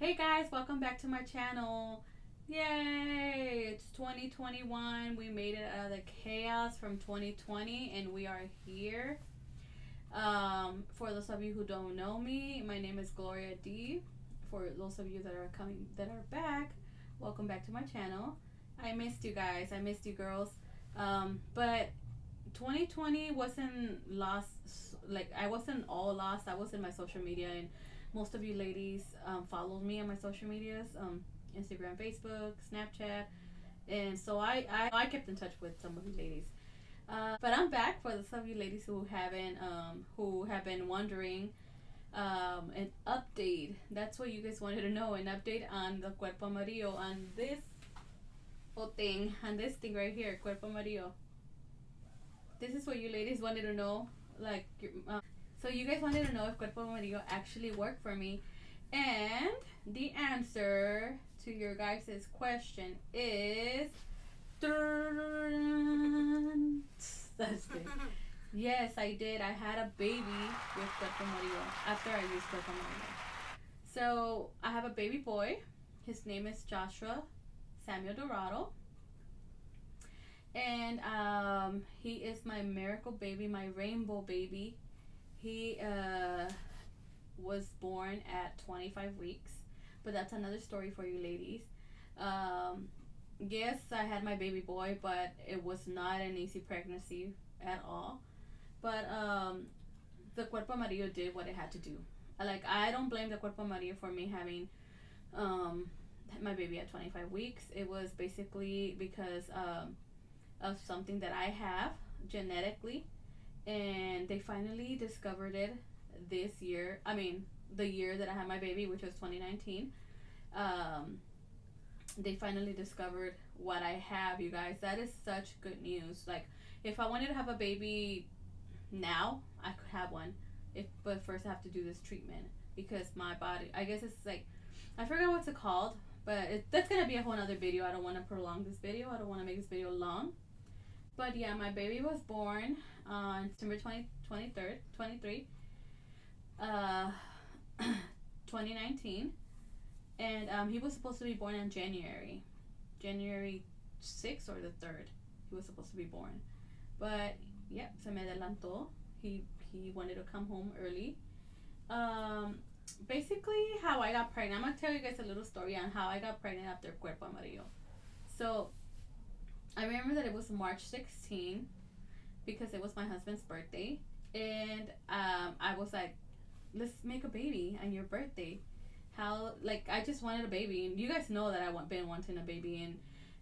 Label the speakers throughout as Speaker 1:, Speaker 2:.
Speaker 1: Hey guys, welcome back to my channel. Yay! It's 2021. We made it out of the chaos from 2020 and we are here. For those of you who don't know me, my name is Gloria D. For those of you that are back, welcome back to my channel. I missed you guys. I missed you girls. But 2020 wasn't lost. Like, I wasn't all lost. I was in my social media, and most of you ladies followed me on my social medias, Instagram, Facebook, Snapchat, and so I kept in touch with some of you ladies. But I'm back for some of you ladies who have been wondering. An update. That's what you guys wanted to know. An update on the Cuerpo Amarillo, on this on this thing right here, Cuerpo Amarillo. This is what you ladies wanted to know. Like, so you guys wanted to know if Cuerpo Amarillo actually worked for me. And the answer to your guys' question is... That's it. Yes, I did. I had a baby with Cuerpo Amarillo after I used Cuerpo Amarillo. So I have a baby boy. His name is Joshua Samuel Dorado. And he is my miracle baby, my rainbow baby. He was born at 25 weeks, but that's another story for you ladies. Yes, I had my baby boy, but it was not an easy pregnancy at all. But the Cuerpo Amarillo did what it had to do. Like, I don't blame the Cuerpo Amarillo for me having my baby at 25 weeks. It was basically because of something that I have genetically, and they finally discovered it this year. I mean, the year that I had my baby, which was 2019. They finally discovered what I have, you guys. That is such good news. Like, if I wanted to have a baby now, I could have one. But first I have to do this treatment because my body, I guess it's like, I forgot what's it called, but that's gonna be a whole other video. I don't want to prolong this video. I don't want to make this video long. But yeah, my baby was born on September 23, 2019. And he was supposed to be born in January 6th or the 3rd. He was supposed to be born. But, yeah, se me adelantó. He wanted to come home early. Basically, how I got pregnant. I'm going to tell you guys a little story on how I got pregnant after Cuerpo Amarillo. So, I remember that it was March 16 because it was my husband's birthday. And I was like, let's make a baby on your birthday. How, like, I just wanted a baby. And you guys know that I've been wanting a baby.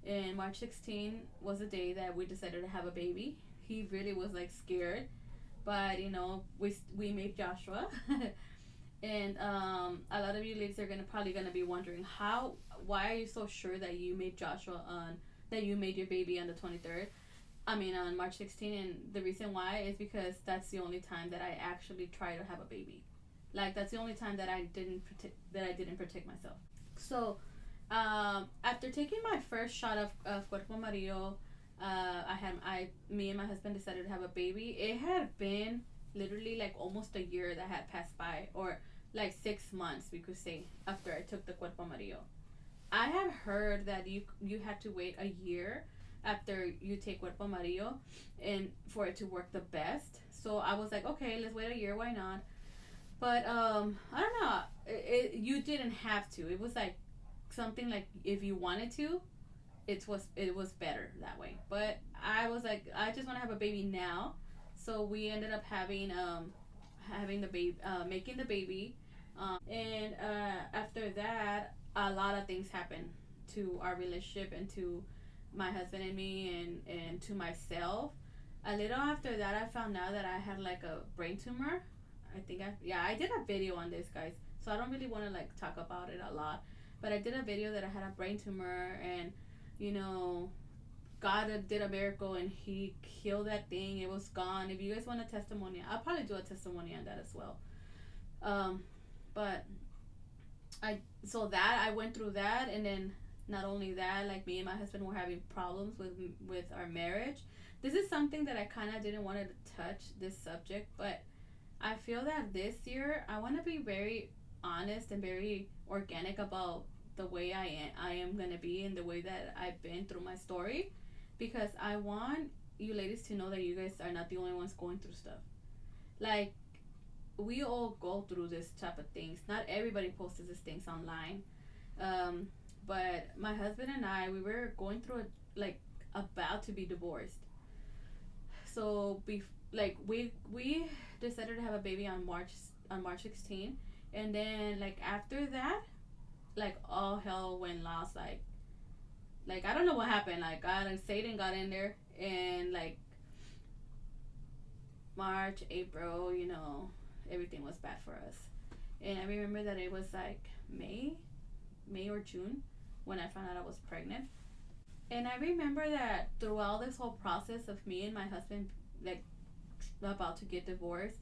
Speaker 1: And March 16 was the day that we decided to have a baby. He really was, like, scared. But, you know, we made Joshua. And a lot of you ladies are probably gonna be wondering, why are you so sure that you made that you made your baby on the 23rd? I mean, on March 16th, and the reason why is because that's the only time that I actually try to have a baby. Like, that's the only time that I didn't protect myself. So, after taking my first shot of Cuerpo Amarillo, me and my husband decided to have a baby. It had been literally like almost a year that had passed by, or like 6 months, we could say, after I took the Cuerpo Amarillo. I have heard that you had to wait a year after you take Cuerpo Amarillo and for it to work the best. So I was like, okay, let's wait a year, why not? But I don't know. You didn't have to. It was like something like if you wanted to, it was better that way. But I was like, I just want to have a baby now. So we ended up having the baby, making the baby, and after that, a lot of things happened to our relationship and to my husband and me, and to myself. A little after that, I found out that I had like a brain tumor. I did a video on this, guys. So I don't really want to like talk about it a lot, but I did a video that I had a brain tumor, and you know, God did a miracle and He killed that thing. It was gone. If you guys want a testimony, I'll probably do a testimony on that as well. But I went through that, and then not only that, like, me and my husband were having problems with our marriage. This is something that I kind of didn't want to touch, this subject, but I feel that this year I want to be very honest and very organic about the way I am gonna be and the way that I've been through my story, because I want you ladies to know that you guys are not the only ones going through stuff. Like, we all go through this type of things. Not everybody posts these things online. But my husband and I, we were going through like about to be divorced. So we decided to have a baby on March 16, and then like after that, like all hell went lost. Like I don't know what happened. Like Satan got in there, and like March, April, everything was bad for us. And I remember that it was like May or June when I found out I was pregnant. And I remember that throughout this whole process of me and my husband, like, about to get divorced,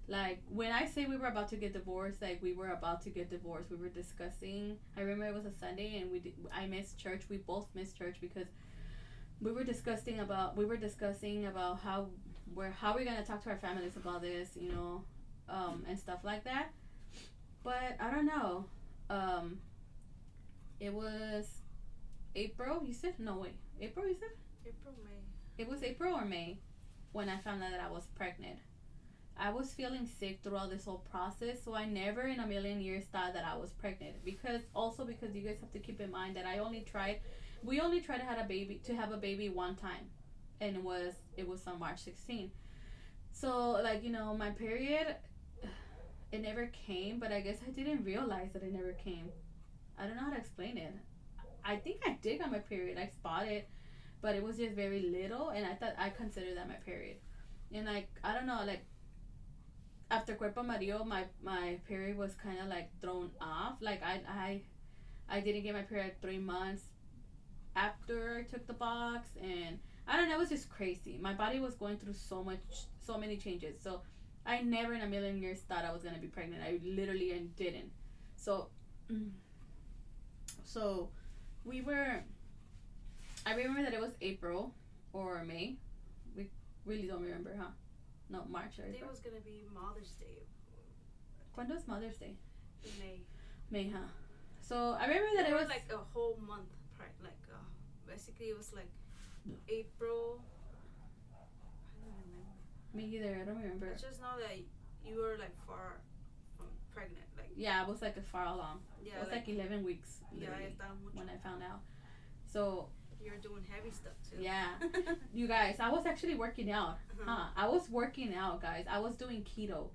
Speaker 1: like, when I say we were about to get divorced, like, we were about to get divorced. We were discussing. I remember it was a Sunday, and I missed church. We both missed church because we were discussing about how we're gonna talk to our families about this, and stuff like that. But I don't know. It was April. You said no wait. April. You said
Speaker 2: April, May.
Speaker 1: It was April or May when I found out that I was pregnant. I was feeling sick throughout this whole process, so I never in a million years thought that I was pregnant. Because you guys have to keep in mind that we only tried to have a baby one time, and it was on March 16. So like my period, it never came, but I guess I didn't realize that it never came. I don't know how to explain it. I think I did get my period. I spotted, but it was just very little, and I considered that my period. And like I don't know, like after Cuerpo Amarillo, my period was kind of like thrown off. Like I didn't get my period 3 months after I took the box, and I don't know, it was just crazy. My body was going through so many changes. So I never in a million years thought I was gonna be pregnant. I literally didn't. So we were. I remember that it was April or May. We really don't remember, huh? No, March or April.
Speaker 2: I think it was gonna be Mother's Day.
Speaker 1: When was Mother's Day?
Speaker 2: May.
Speaker 1: May, huh? So I remember that it was
Speaker 2: like a whole month. Basically it was like April. I don't remember.
Speaker 1: Me either. I don't remember.
Speaker 2: I just know that you were like far from pregnant. Like
Speaker 1: yeah, I was like far along.
Speaker 2: Yeah,
Speaker 1: it was like 11 weeks.
Speaker 2: Yeah,
Speaker 1: when I found out. So
Speaker 2: you're doing heavy stuff too.
Speaker 1: Yeah, you guys, I was actually working out. I was working out, guys. I was doing keto.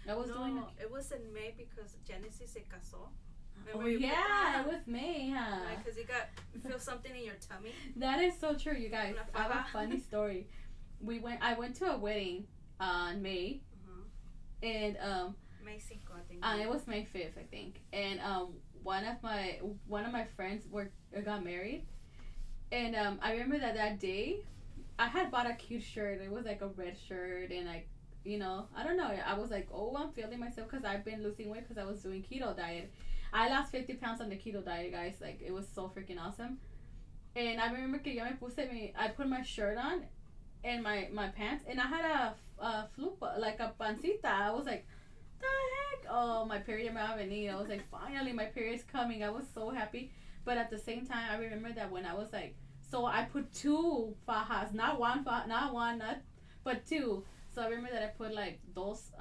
Speaker 2: It was in May because Genesis se casó.
Speaker 1: Oh yeah, it was May, huh?
Speaker 2: Because you feel something in your tummy.
Speaker 1: That is so true, you guys. I have a funny story. I went to a wedding on May, and
Speaker 2: May 5, I think.
Speaker 1: It was May 5th, I think. And one of my friends got married, and I remember that day, I had bought a cute shirt. It was like a red shirt, and I don't know. I was like, oh, I'm feeling myself because I've been losing weight because I was doing keto diet. I lost 50 pounds on the keto diet, guys. Like, it was so freaking awesome. And I remember que I put my shirt on and my pants, and I had a flupa, like a pancita. I was like, the heck? Oh, my period me va a venir. I was like, finally, my period's coming. I was so happy. But at the same time, I remember that when I was like, so I put 2 fajas, not one, but 2. So I remember that I put like those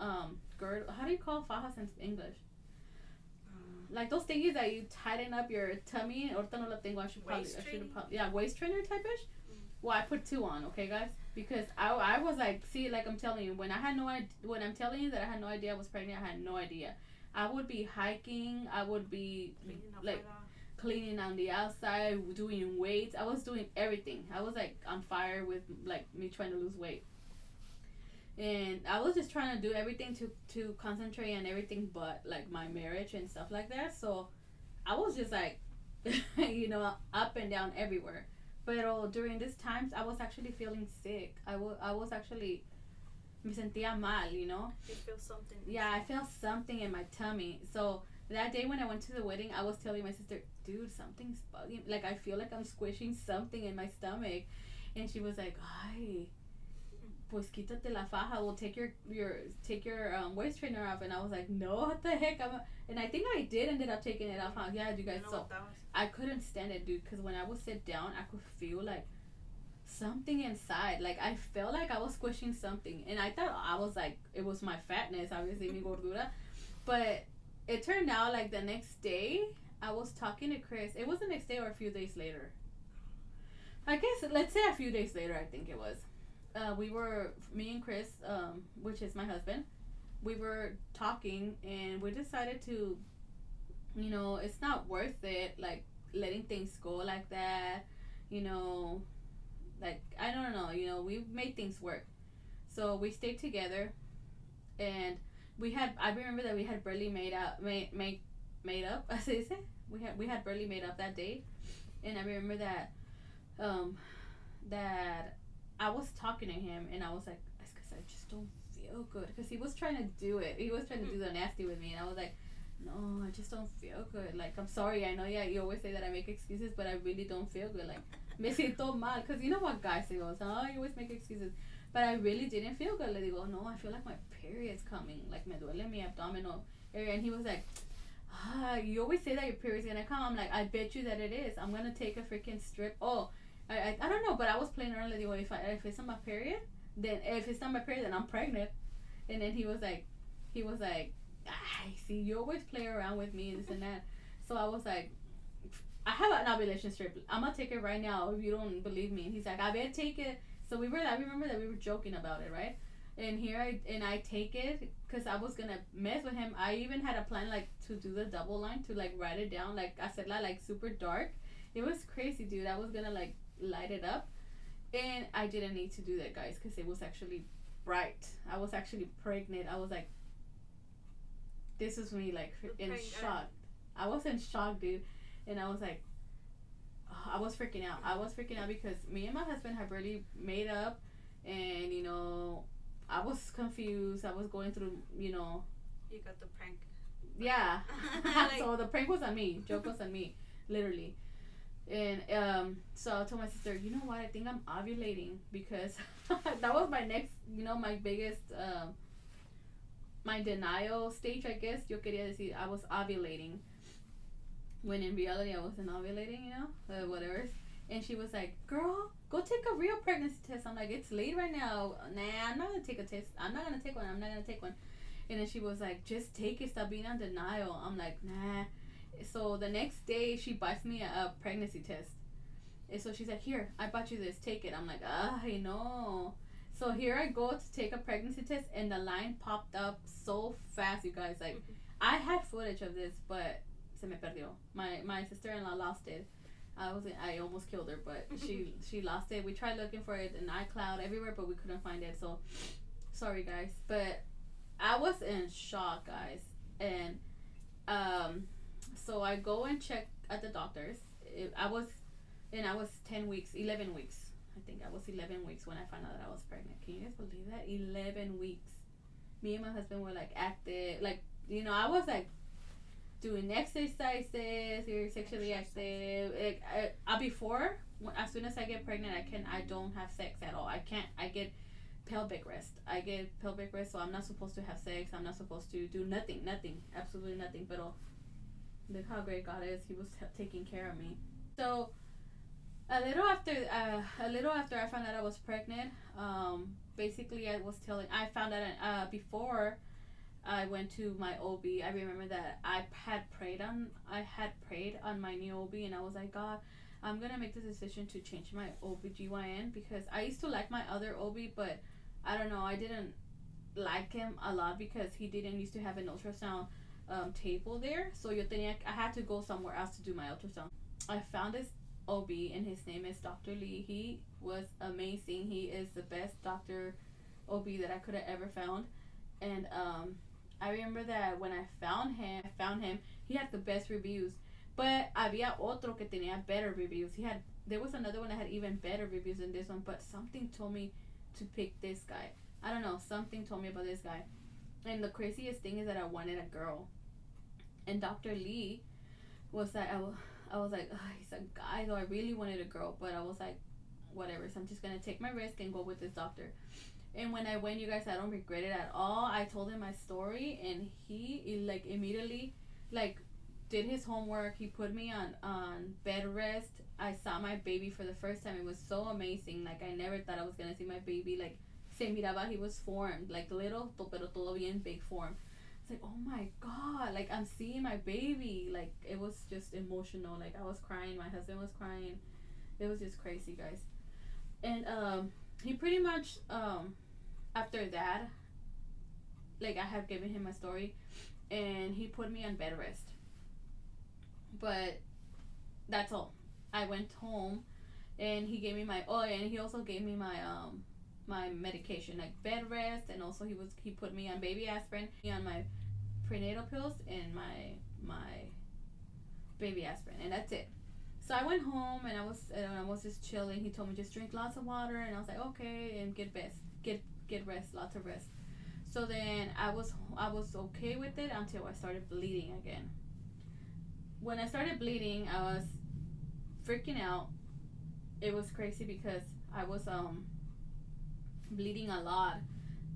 Speaker 1: girdle. How do you call fajas in English? Like those thingies that you tighten up your tummy. Ahorita no la tengo. Waist trainer type-ish. Well, I put 2 on, okay, guys? Because I was like, see, like I'm telling you, when I'm telling you that I had no idea I was pregnant, I had no idea. I would be hiking. I would be cleaning on the outside, doing weights. I was doing everything. I was like on fire with like me trying to lose weight. And I was just trying to do everything to concentrate on everything but like my marriage and stuff like that. So I was just like, up and down everywhere. But during these times, I was actually feeling sick. I was actually, me sentía mal,
Speaker 2: You feel something.
Speaker 1: Yeah, I felt something in my tummy. So that day when I went to the wedding, I was telling my sister, dude, something's bugging. Like, I feel like I'm squishing something in my stomach. And she was like, ay. pues quítate la faja, well take your waist trainer off. And I was like, no, what the heck. And I think I did ended up taking it off. Yeah, you guys. So I couldn't stand it, dude, because when I would sit down I could feel like something inside. Like I felt like I was squishing something, and I thought I was like, it was my fatness, obviously, mi gordura. But it turned out like the next day I was talking to Chris. It was the next day or a few days later. I guess let's say a few days later. I think it was. We were, me and Chris, which is my husband. We were talking, and we decided to, it's not worth it. Like letting things go like that. Like I don't know. We made things work. So we stayed together, and I remember that we had barely made up. As they say, we had barely made up that day, and I remember that that I was talking to him, and I was like, it's because I just don't feel good, because he was trying to do it. He was trying to do the nasty with me, and I was like, no, I just don't feel good. Like, I'm sorry. I know, yeah, you always say that I make excuses, but I really don't feel good. Like, me siento mal, because you know what guys say, oh, you always make excuses. But I really didn't feel good. Le digo, no, I feel like my period's coming. Like, me duele mi abdominal area. And he was like, you always say that your period's gonna come. I'm like, I bet you that it is. I'm gonna take a freaking strip. Oh, I don't know, but I was playing around. Le digo, if it's not my period, then I'm pregnant. And then he was like, see, you always play around with me and this and that. So I was like, I have an ovulation strip. I'm gonna take it right now if you don't believe me. And he's like, I better take it. So I remember that we were joking about it, right? And I take it because I was gonna mess with him. I even had a plan like to do the double line, to like write it down, like I said, like super dark. It was crazy, dude. I was gonna like light it up, and I didn't need to do that, guys, because it was actually bright. I was actually pregnant. I was like, this is me, like in shock. I was in shock, dude, and I was like, I was freaking out. Because me and my husband had barely made up, and I was confused. I was going through,
Speaker 2: You got the prank.
Speaker 1: Yeah. So the prank was on me. Joke was on me, literally. And so I told my sister, you know what? I think I'm ovulating, because that was my next, my biggest, my denial stage, I guess. Yo quería decir I was ovulating, when in reality I wasn't ovulating, whatever. And she was like, girl, go take a real pregnancy test. I'm like, it's late right now. Nah, I'm not gonna take a test. I'm not gonna take one. And then she was like, just take it, stop being on denial. I'm like, nah. So the next day she buys me a pregnancy test. And so she's like, here, I bought you this, take it. I'm like, I know. So here I go to take a pregnancy test, and the line popped up so fast, you guys. Like, I had footage of this, but se me perdió. My sister-in-law lost it. I almost killed her, but she lost it. We tried looking for it in iCloud, everywhere, but we couldn't find it. So sorry, guys. But I was in shock, guys. And so I go and check at the doctor's. I was 11 weeks. I think I was 11 weeks when I found out that I was pregnant. Can you guys believe that? 11 weeks. Me and my husband were like active. Like, I was like doing exercises. We were sexually active. Before, as soon as I get pregnant, I don't have sex at all. I get pelvic rest. So I'm not supposed to have sex. I'm not supposed to do nothing, absolutely nothing. But look how great God is. He was taking care of me. So a little after I found out I was pregnant, basically I found out before I went to my OB. I remember that I had prayed on my new OB, and I was like, God, I'm gonna make the decision to change my OBGYN, because I used to like my other OB, but I don't know, I didn't like him a lot because he didn't used to have an ultrasound table there. So I had to go somewhere else to do my ultrasound. I found this OB, and his name is Dr. Lee. He was amazing. He is the best doctor OB that I could have ever found. And I remember that when I found him, he had the best reviews. But había otro que tenía better reviews. There was another one that had even better reviews than this one, but something told me to pick this guy. I don't know, something told me about this guy. And the craziest thing is that I wanted a girl. And Dr. Lee was like, I was like, he's a guy, though I really wanted a girl, but I was like, whatever, so I'm just gonna take my risk and go with this doctor. And when I went, you guys, I don't regret it at all. I told him my story, and he like immediately like did his homework. He put me on bed rest. I saw my baby for the first time. It was so amazing. Like I never thought I was gonna see my baby. Like se miraba, he was formed like little, pero todo bien big form. It's like, oh my god, like I'm seeing my baby. Like it was just emotional. Like I was crying. My husband was crying. It was just crazy, guys. And he pretty much after that, like I have given him my story, and he put me on bed rest. But that's all. I went home, and he gave me my and he also gave me my medication like bed rest, and also he put me on baby aspirin, on my prenatal pills, and my baby aspirin, and that's it. So I went home, and I was just chilling. He told me just drink lots of water, and I was like okay, and get rest, lots of rest. So then I was okay with it until I started bleeding again. When I started bleeding, I was freaking out. It was crazy because I was bleeding a lot,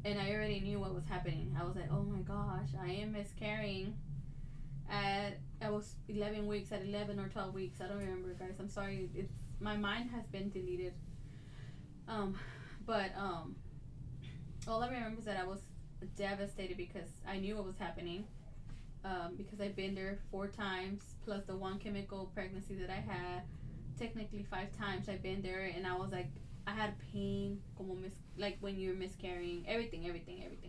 Speaker 1: and I already knew what was happening. I was like, oh my gosh, I am miscarrying. I was 11 weeks, at 11 or 12 weeks. I don't remember, guys. I'm sorry. It's my mind has been deleted. But all I remember is that I was devastated because I knew what was happening. Because I've been there 4 times plus the one chemical pregnancy that I had. Technically 5 times I've been there, and I was like, I had pain, like when you're miscarrying, everything.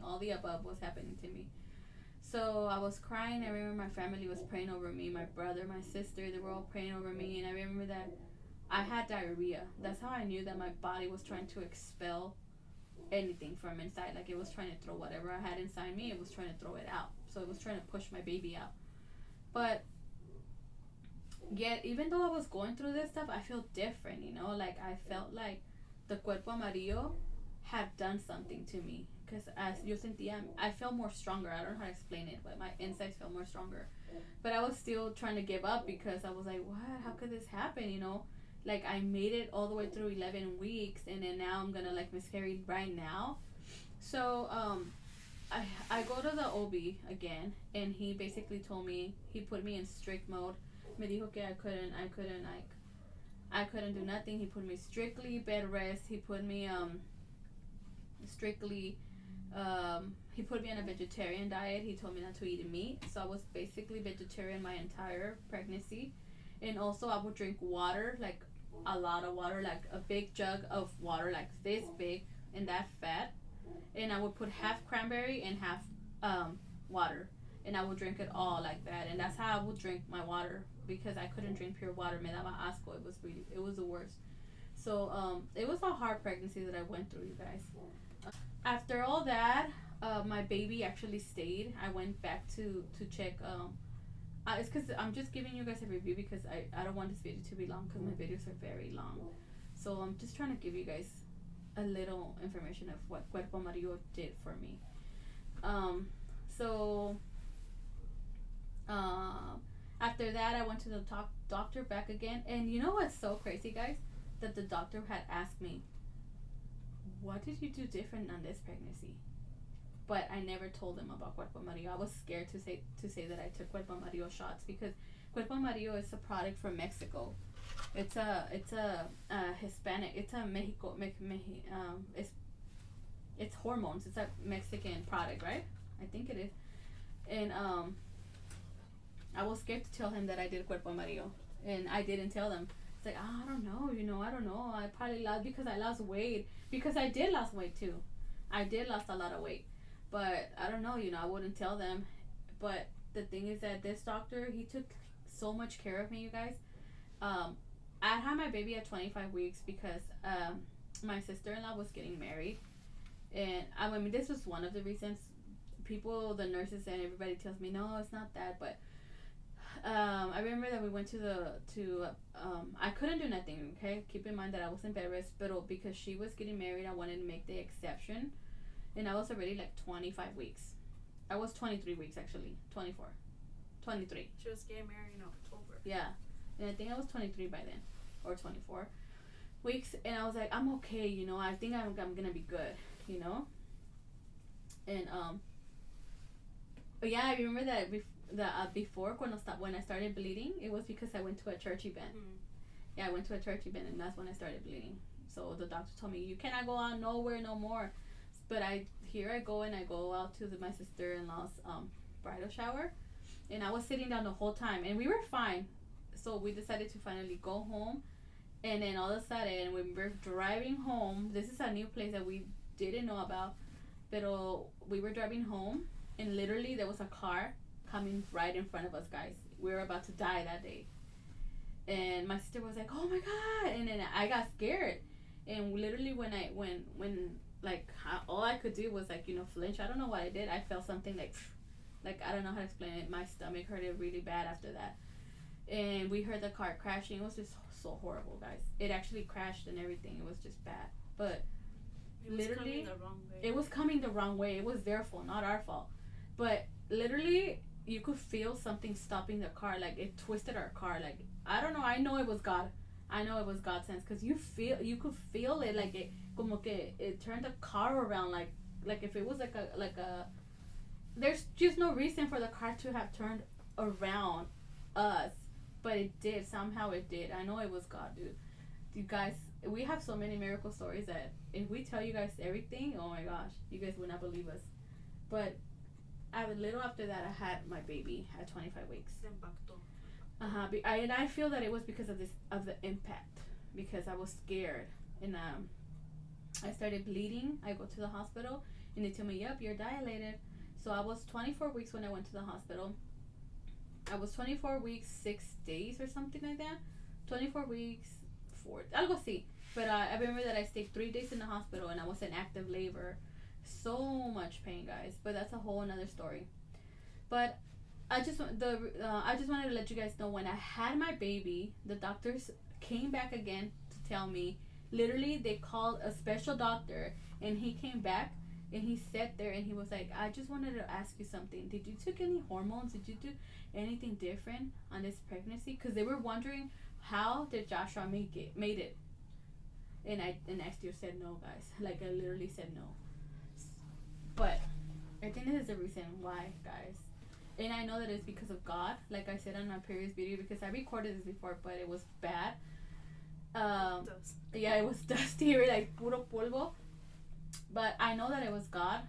Speaker 1: All the above was happening to me. So I was crying. I remember my family was praying over me. My brother, my sister, they were all praying over me. And I remember that I had diarrhea. That's how I knew that my body was trying to expel anything from inside. Like it was trying to throw whatever I had inside me, it was trying to throw it out. So it was trying to push my baby out. But yet, even though I was going through this stuff, I feel different, Like I felt like the Cuerpo Amarillo had done something to me. Because as yo sentía, I felt more stronger. I don't know how to explain it, but my insides felt more stronger. But I was still trying to give up because I was like, what? How could this happen, Like I made it all the way through 11 weeks, and then now I'm gonna like miscarry right now. So I go to the OB again, and he basically told me, he put me in strict mode. Me dijo que I couldn't do nothing. He put me strictly bed rest. He put me strictly he put me on a vegetarian diet. He told me not to eat meat, so I was basically vegetarian my entire pregnancy. And also I would drink water, like a lot of water, like a big jug of water like this big, and that fat. And I would put half cranberry and half water, and I would drink it all like that. And that's how I would drink my water, because I couldn't drink pure water. Me daba asco. It was the worst. So it was a hard pregnancy that I went through, you guys. After all that, my baby actually stayed. I went back to check. It's because I'm just giving you guys a review because I don't want this video to be long, because my videos are very long. So I'm just trying to give you guys a little information of what Cuerpo Amarillo did for me. So after that, I went to the doctor back again. And you know what's so crazy, guys? That the doctor had asked me, what did you do different on this pregnancy? But I never told them about Cuerpo Amarillo. I was scared to say that I took Cuerpo Amarillo shots, because Cuerpo Amarillo is a product from Mexico. It's a Hispanic. It's a Mexico. It's hormones. It's a Mexican product, right? I think it is. And I was scared to tell him that I did Cuerpo Amarillo, and I didn't tell them. It's like, I don't know, I don't know. I probably lost because I lost weight, because I did lose weight too. I did lost a lot of weight, but I don't know, I wouldn't tell them. But the thing is that this doctor, he took so much care of me, you guys. I had my baby at 25 weeks because my sister-in-law was getting married, and I mean, this was one of the reasons. The nurses and everybody tells me, no, it's not that, but I remember that we went to I couldn't do nothing, okay? Keep in mind that I was in bed rest, but because she was getting married, I wanted to make the exception. And I was already like 25 weeks. I was 23 weeks, actually. 24. 23.
Speaker 2: She was getting married in October.
Speaker 1: Yeah. And I think I was 23 by then. Or 24 weeks. And I was like, I'm okay, I think I'm going to be good. you know. And but yeah, I remember that before when I started bleeding, it was because I went to a church event. Yeah, I went to a church event, and that's when I started bleeding. So the doctor told me, you cannot go out nowhere no more. But I go out to my sister-in-law's bridal shower, and I was sitting down the whole time, and we were fine. So we decided to finally go home, and then all of a sudden, when we were driving home, this is a new place that we didn't know about, but we were driving home, and literally there was a car coming right in front of us, guys. We were about to die that day. And my sister was like, "Oh my god!" And then I got scared. And literally, when all I could do was flinch. I don't know what I did. I felt something like I don't know how to explain it. My stomach hurted really bad after that. And we heard the car crashing. It was just so horrible, guys. It actually crashed and everything. It was just bad. But literally, it was coming the wrong way. It was their fault, not our fault. But literally, you could feel something stopping the car. Like it twisted our car. Like I don't know. I know it was God. I know it was God's sense, because you could feel it, like it, como que it turned the car around, like if it was like a. There's just no reason for the car to have turned around us, but it did. Somehow it did. I know it was God, dude. You guys, we have so many miracle stories that if we tell you guys everything, oh my gosh, you guys would not believe us. But a little after that, I had my baby at 25 weeks. And I feel that it was because of the impact, because I was scared, and I started bleeding. I go to the hospital, and they tell me, "Yep, you're dilated." So I was 24 weeks when I went to the hospital. I was 24 weeks 6 days or something like that. 24 weeks 4, algo así. But I remember that I stayed 3 days in the hospital, and I was in active labor. So much pain, guys. But that's a whole another story. But I just wanted to let you guys know, when I had my baby, the doctors came back again to tell me. Literally, they called a special doctor, and he came back, and he sat there, and he was like, "I just wanted to ask you something. Did you take any hormones? Did you do anything different on this pregnancy?" Because they were wondering, how did Joshua made it. And I still said no, guys. Like, I literally said no. But I think this is the reason why, guys. And I know that it's because of God, like I said on my previous video, because I recorded this before, but it was bad. Yeah, it was dusty, like puro polvo. But I know that it was God,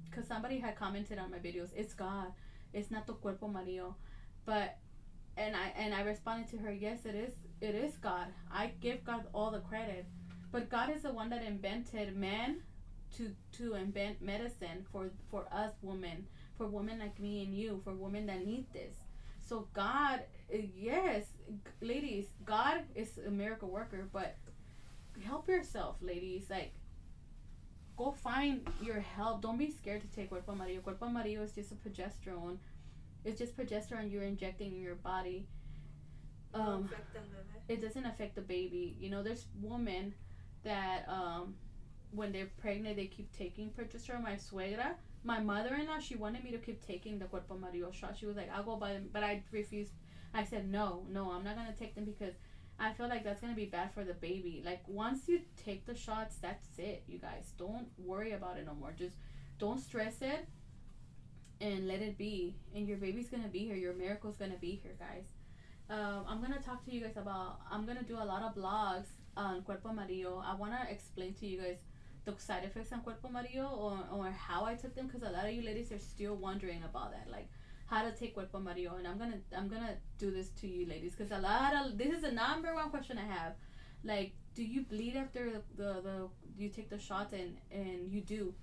Speaker 1: because somebody had commented on my videos, "It's God, it's not tu cuerpo amarillo." But and I responded to her, "Yes, it is God. I give God all the credit, but God is the one that invented man to invent medicine for us women." For women like me and you, for women that need this. So God, yes, ladies, God is a miracle worker, but help yourself, ladies. Like, go find your help. Don't be scared to take Cuerpo Amarillo. Cuerpo Amarillo is just a progesterone. It's just progesterone you're injecting in your body. It doesn't affect the baby. You know, there's women that when they're pregnant, they keep taking progesterone. My suegra, my mother-in-law, she wanted me to keep taking the Cuerpo Amarillo shot. She was like, "I'll go buy them," but I refused. I said, no, I'm not gonna take them, because I feel like that's gonna be bad for the baby. Like, once you take the shots, that's it, you guys. Don't worry about it no more. Just don't stress it, and let it be. And your baby's gonna be here. Your miracle's gonna be here, guys. I'm gonna talk to you guys about. I'm gonna do a lot of vlogs on Cuerpo Amarillo. I wanna explain to you guys the side effects on Cuerpo Amarillo, or how I took them, because a lot of you ladies are still wondering about that, like how to take Cuerpo Amarillo. And I'm gonna do this to you ladies, because this is the number one question I have. Like, do you bleed after the you take the shots? And you do.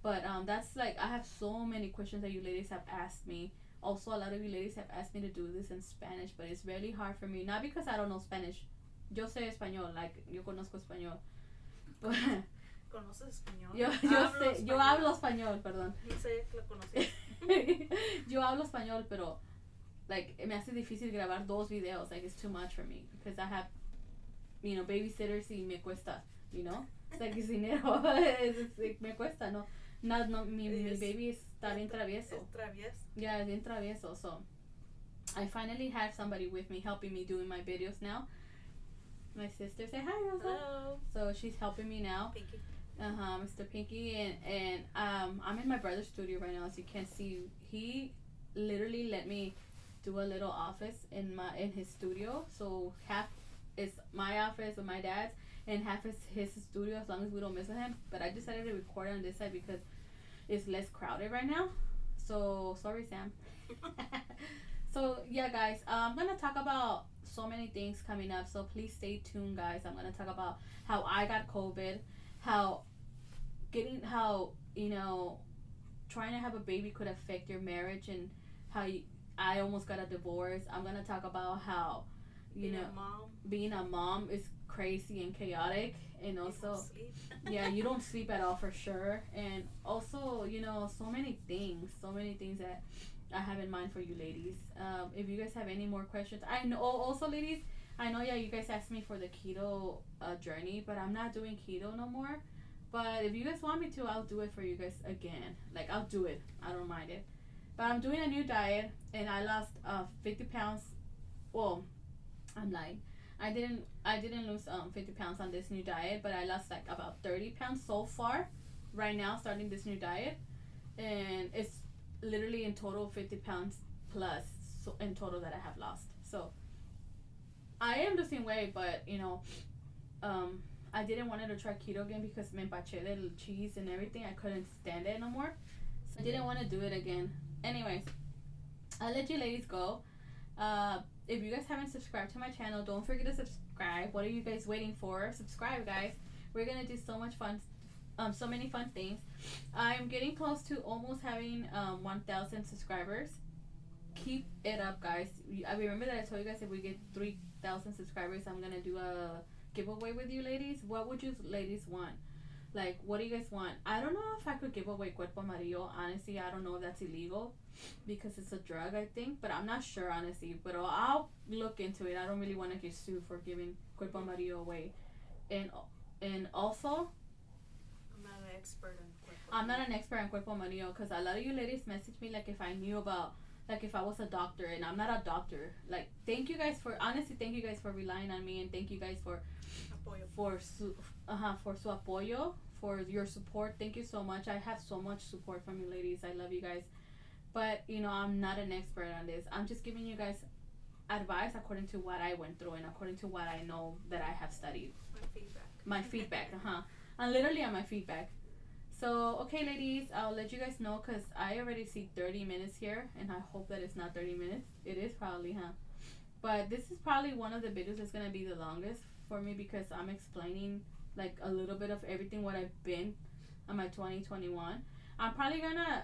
Speaker 1: But that's like, I have so many questions that you ladies have asked me. Also, a lot of you ladies have asked me to do this in Spanish, but it's really hard for me. Not because I don't know Spanish. Yo sé español, like, yo conozco español. But
Speaker 2: ¿Conoces español?
Speaker 1: Yo hablo español, perdón.
Speaker 2: No sé que lo conocías.
Speaker 1: Yo hablo español, pero like, me hace difícil grabar 2 videos. Like, it's too much for me, because I have, babysitters, y me cuesta, It's like, it's dinero. Me cuesta, no, mi baby está bien travieso.
Speaker 2: Es travieso.
Speaker 1: Yeah, es bien travieso. So I finally have somebody with me helping me doing my videos now. My sister, say hi, Rosa.
Speaker 2: Hello.
Speaker 1: So she's helping me now.
Speaker 2: Thank you.
Speaker 1: Mr. Pinky, and I'm in my brother's studio right now, as you can see. He literally let me do a little office in his studio. So half is my office with my dad's, and half is his studio, as long as we don't mess with him. But I decided to record on this side because it's less crowded right now. So sorry, Sam. So yeah, guys, I'm gonna talk about so many things coming up. So please stay tuned, guys. I'm gonna talk about how I got COVID, how how trying to have a baby could affect your marriage, and how I almost got a divorce. I'm gonna talk about how being a mom is crazy and chaotic, and also yeah, you don't sleep at all for sure, and also so many things that I have in mind for you ladies. If you guys have any more questions, I know also, ladies, I know, yeah, you guys asked me for the keto journey, but I'm not doing keto no more. But if you guys want me to, I'll do it for you guys again. Like, I'll do it. I don't mind it. But I'm doing a new diet, and I lost 50 pounds. Well, I'm lying. I didn't lose 50 pounds on this new diet, but I lost like about 30 pounds so far. Right now, starting this new diet, and it's literally in total 50 pounds plus, so in total, that I have lost. So I am losing weight, but I didn't want to try keto again because me empaché del cheese and everything. I couldn't stand it no more. So I didn't want to do it again. Anyways, I'll let you ladies go. If you guys haven't subscribed to my channel, don't forget to subscribe. What are you guys waiting for? Subscribe, guys. We're going to do so much fun, so many fun things. I'm getting close to almost having 1,000 subscribers. Keep it up, guys. I remember that I told you guys if we get 3,000 subscribers, I'm going to do a giveaway with you ladies. What would you ladies want? Like, what do you guys want? I don't know if I could give away Cuerpo Amarillo. Honestly, I don't know if that's illegal because it's a drug, I think, but I'm not sure, honestly. But I'll look into it. I don't really want to get sued for giving Cuerpo Amarillo away. And also,
Speaker 2: I'm not an expert on Cuerpo.
Speaker 1: I'm not an expert on Cuerpo Amarillo because a lot of you ladies message me like if I knew about, like if I was a doctor, and I'm not a doctor. Like, thank you guys for relying on me, and thank you guys for su apoyo, for your support. Thank you so much. I have so much support from you ladies. I love you guys. But I'm not an expert on this. I'm just giving you guys advice according to what I went through and according to what I know that I have studied. My feedback. And literally on my feedback. So, okay, ladies, I'll let you guys know because I already see 30 minutes here, and I hope that it's not 30 minutes. It is probably, But this is probably one of the videos that's going to be the longest for me because I'm explaining, like, a little bit of everything what I've been on my 2021. I'm probably going to,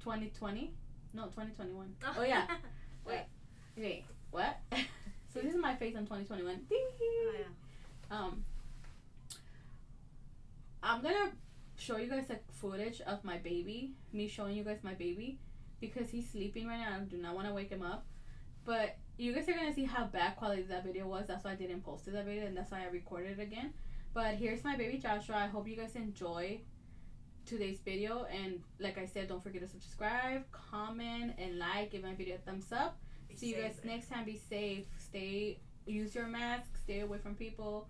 Speaker 1: 2020? No, 2021. Oh, yeah. Wait, what? So this is my face on 2021.
Speaker 2: Oh, yeah.
Speaker 1: I'm going to show you guys like footage of my baby, me showing you guys my baby, because he's sleeping right now. I do not want to wake him up, but you guys are gonna see how bad quality that video was. That's why I didn't post that video, and that's why I recorded it again. But here's my baby Joshua. I hope you guys enjoy today's video, and like I said, don't forget to subscribe, comment, and like. Give my video a thumbs up. See you guys next time. Be safe. Use your mask. Stay away from people.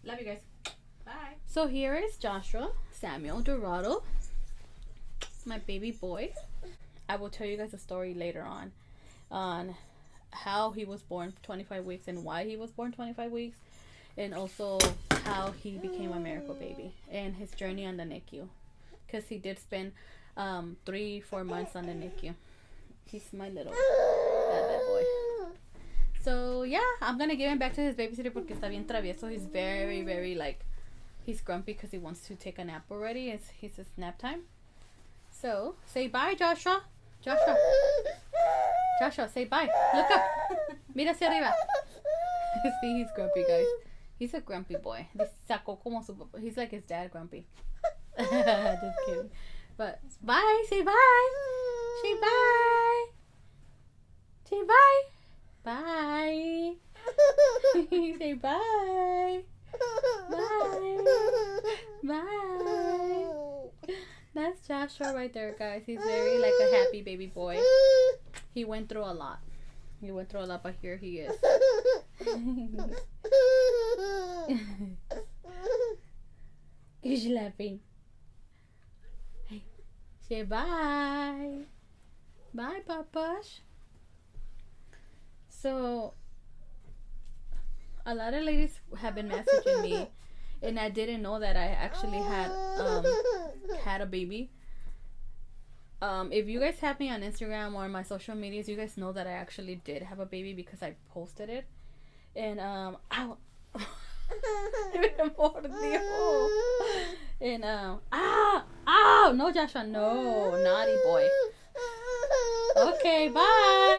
Speaker 1: Love you guys. Bye. So here is Joshua Samuel Dorado, my baby boy. I will tell you guys a story later on how he was born 25 weeks and why he was born 25 weeks, and also how he became a miracle baby and his journey on the NICU, because he did spend 3-4 months on the NICU. He's my little bad boy. So yeah, I'm gonna give him back to his babysitter porque está bien travieso. He's very, very he's grumpy because he wants to take a nap already. It's nap time. So, say bye, Joshua. Joshua, say bye. Look up. Mira hacia arriba. See, he's grumpy, guys. He's a grumpy boy. He's like his dad, grumpy. Just kidding. But, bye. Say bye. Say bye. Say bye. Bye. Say bye. Bye. That's Joshua right there, guys. He's very like a happy baby boy. He went through a lot. But here he is. Who's laughing? Hey, say bye. Bye, Papash. So, a lot of ladies have been messaging me, and I didn't know that I actually had a baby. If you guys have me on Instagram or my social medias, you guys know that I actually did have a baby because I posted it. And ow. Me mordió. And ow, no, Joshua, no, naughty boy. Okay, bye.